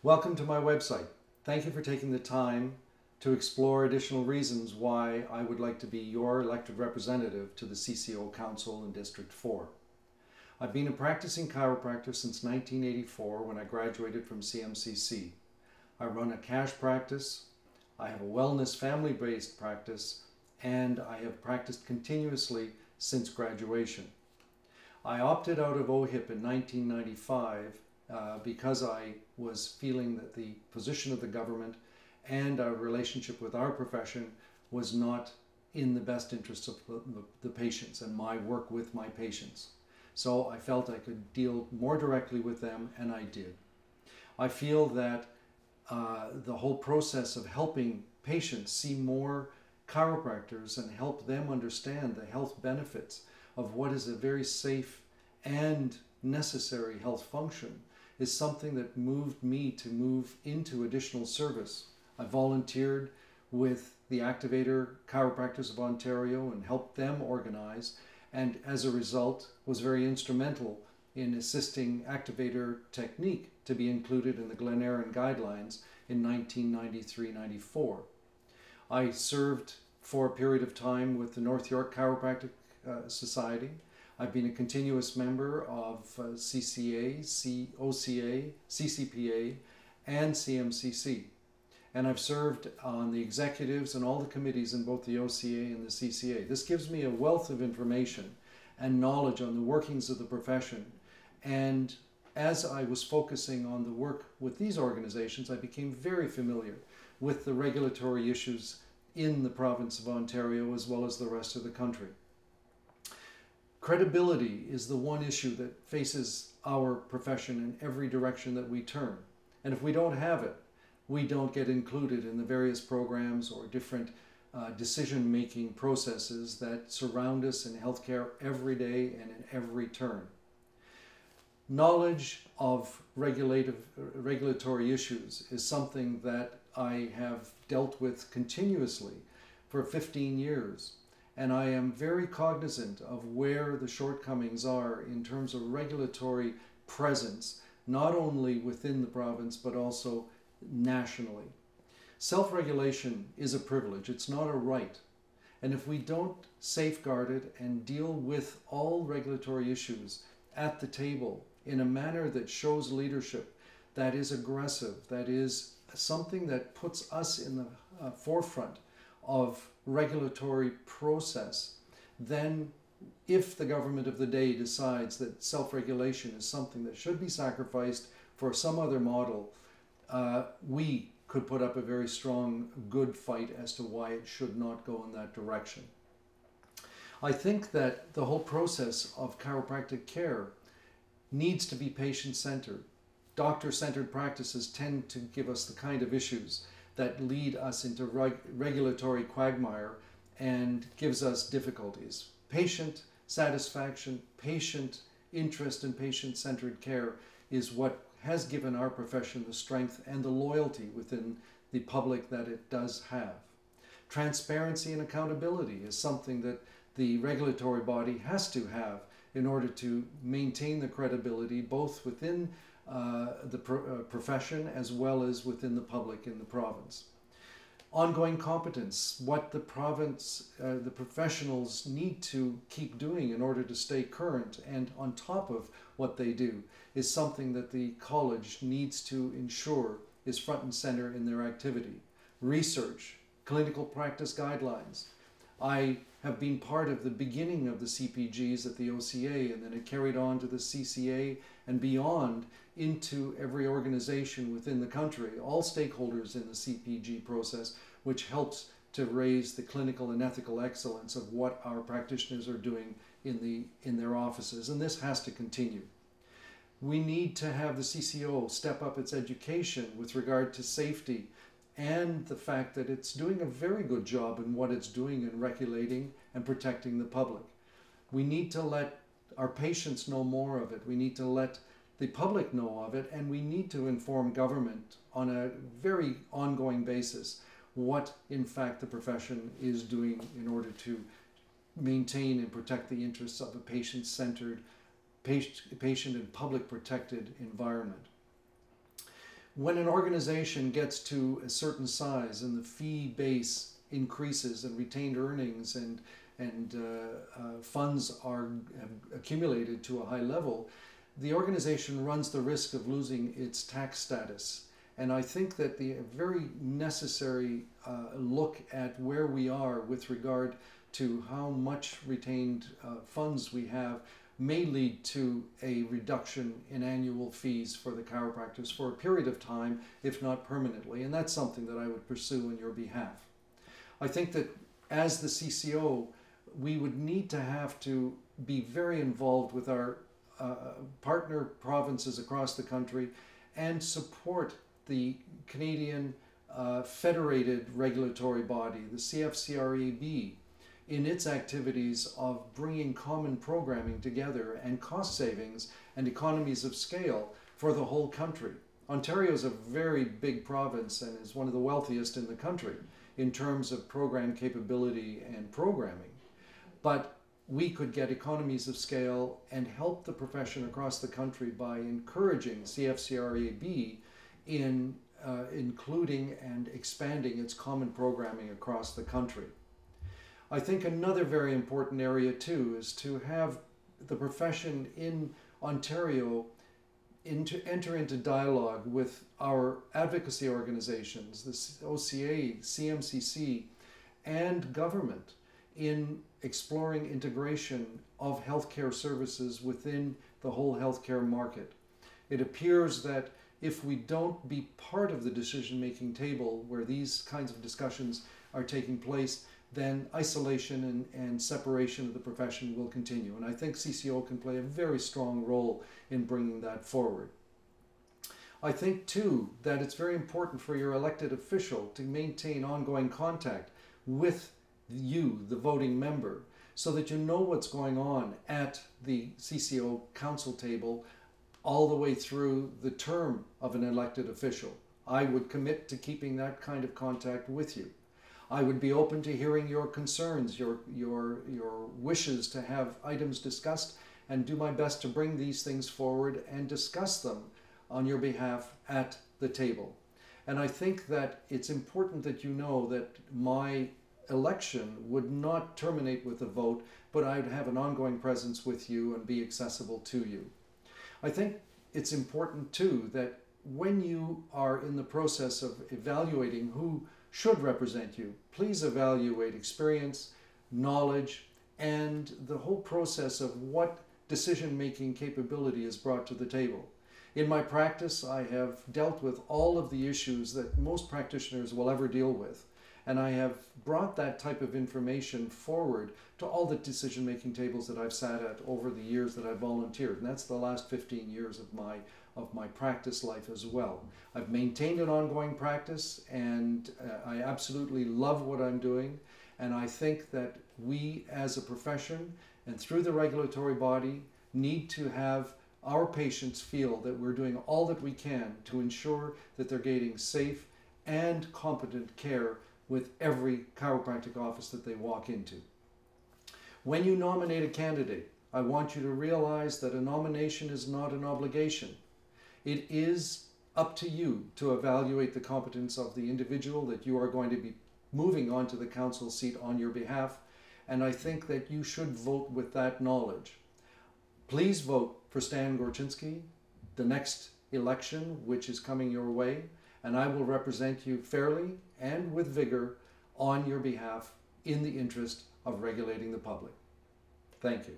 Welcome to my website. Thank you for taking the time to explore additional reasons why I would like to be your elected representative to the CCO Council in District 4. I've been a practicing chiropractor since 1984 when I graduated from CMCC. I run a cash practice, I have a wellness family-based practice, and I have practiced continuously since graduation. I opted out of OHIP in 1995 because I was feeling that the position of the government and our relationship with our profession was not in the best interests of the patients and my work with my patients. So I felt I could deal more directly with them, and I did. I feel that the whole process of helping patients see more chiropractors and help them understand the health benefits of what is a very safe and necessary health function is something that moved me to move into additional service. I volunteered with the Activator Chiropractors of Ontario and helped them organize, and as a result was very instrumental in assisting Activator technique to be included in the Glen Erin guidelines in 1993-94. I served for a period of time with the North York Chiropractic Society. I've been a continuous member of CCA, OCA, CCPA, and CMCC. And I've served on the executives and all the committees in both the OCA and the CCA. This gives me a wealth of information and knowledge on the workings of the profession. And as I was focusing on the work with these organizations, I became very familiar with the regulatory issues in the province of Ontario as well as the rest of the country. Credibility is the one issue that faces our profession in every direction that we turn. And if we don't have it, we don't get included in the various programs or different decision-making processes that surround us in healthcare every day and in every turn. Knowledge of regulatory issues is something that I have dealt with continuously for 15 years. And I am very cognizant of where the shortcomings are in terms of regulatory presence, not only within the province, but also nationally. Self-regulation is a privilege, it's not a right. And if we don't safeguard it and deal with all regulatory issues at the table in a manner that shows leadership, that is aggressive, that is something that puts us in the forefront of regulatory process, then if the government of the day decides that self-regulation is something that should be sacrificed for some other model, we could put up a very strong, good fight as to why it should not go in that direction. I think that the whole process of chiropractic care needs to be patient-centered. Doctor-centered practices tend to give us the kind of issues that lead us into regulatory quagmire and gives us difficulties. Patient satisfaction, patient interest in patient-centered care is what has given our profession the strength and the loyalty within the public that it does have. Transparency and accountability is something that the regulatory body has to have in order to maintain the credibility both within the profession as well as within the public in the province. Ongoing competence, what the province, the professionals need to keep doing in order to stay current and on top of what they do, is something that the college needs to ensure is front and center in their activity. Research, clinical practice guidelines. I have been part of the beginning of the CPGs at the OCA, and then it carried on to the CCA and beyond into every organization within the country, all stakeholders in the CPG process, which helps to raise the clinical and ethical excellence of what our practitioners are doing in their offices, and this has to continue. We need to have the CCO step up its education with regard to safety and the fact that it's doing a very good job in what it's doing in regulating and protecting the public. We need to let our patients know more of it. We need to let the public know of it, and we need to inform government on a very ongoing basis what in fact the profession is doing in order to maintain and protect the interests of a patient-centered, patient and public protected environment. When an organization gets to a certain size and the fee base increases and retained earnings and funds are accumulated to a high level, the organization runs the risk of losing its tax status. And I think that the very necessary look at where we are with regard to how much retained funds we have may lead to a reduction in annual fees for the chiropractors for a period of time, if not permanently. And that's something that I would pursue on your behalf. I think that as the CCO, we would need to have to be very involved with our partner provinces across the country and support the Canadian federated regulatory body, the CFCRAB, in its activities of bringing common programming together and cost savings and economies of scale for the whole country. Ontario is a very big province and is one of the wealthiest in the country in terms of program capability and programming. But we could get economies of scale and help the profession across the country by encouraging CFCRAB in including and expanding its common programming across the country. I think another very important area too is to have the profession in Ontario enter into dialogue with our advocacy organizations, the OCA, CMCC, and government in exploring integration of healthcare services within the whole healthcare market. It appears that if we don't be part of the decision-making table where these kinds of discussions are taking place, then isolation and separation of the profession will continue. And I think CCO can play a very strong role in bringing that forward. I think too that it's very important for your elected official to maintain ongoing contact with you, the voting member, so that you know what's going on at the CCO council table all the way through the term of an elected official. I would commit to keeping that kind of contact with you. I would be open to hearing your concerns, your wishes to have items discussed, and do my best to bring these things forward and discuss them on your behalf at the table. And I think that it's important that you know that my election would not terminate with a vote, but I'd have an ongoing presence with you and be accessible to you. I think it's important too that when you are in the process of evaluating who should represent you, please evaluate experience, knowledge, and the whole process of what decision-making capability is brought to the table. In my practice, I have dealt with all of the issues that most practitioners will ever deal with, and I have brought that type of information forward to all the decision-making tables that I've sat at over the years that I've volunteered, and that's the last 15 years of my practice life as well. I've maintained an ongoing practice, and I absolutely love what I'm doing, and I think that we as a profession and through the regulatory body need to have our patients feel that we're doing all that we can to ensure that they're getting safe and competent care with every chiropractic office that they walk into. When you nominate a candidate, I want you to realize that a nomination is not an obligation. It is up to you to evaluate the competence of the individual that you are going to be moving onto the council seat on your behalf, and I think that you should vote with that knowledge. Please vote for Stan Gorczynski, the next election which is coming your way, and I will represent you fairly and with vigor on your behalf in the interest of regulating the public. Thank you.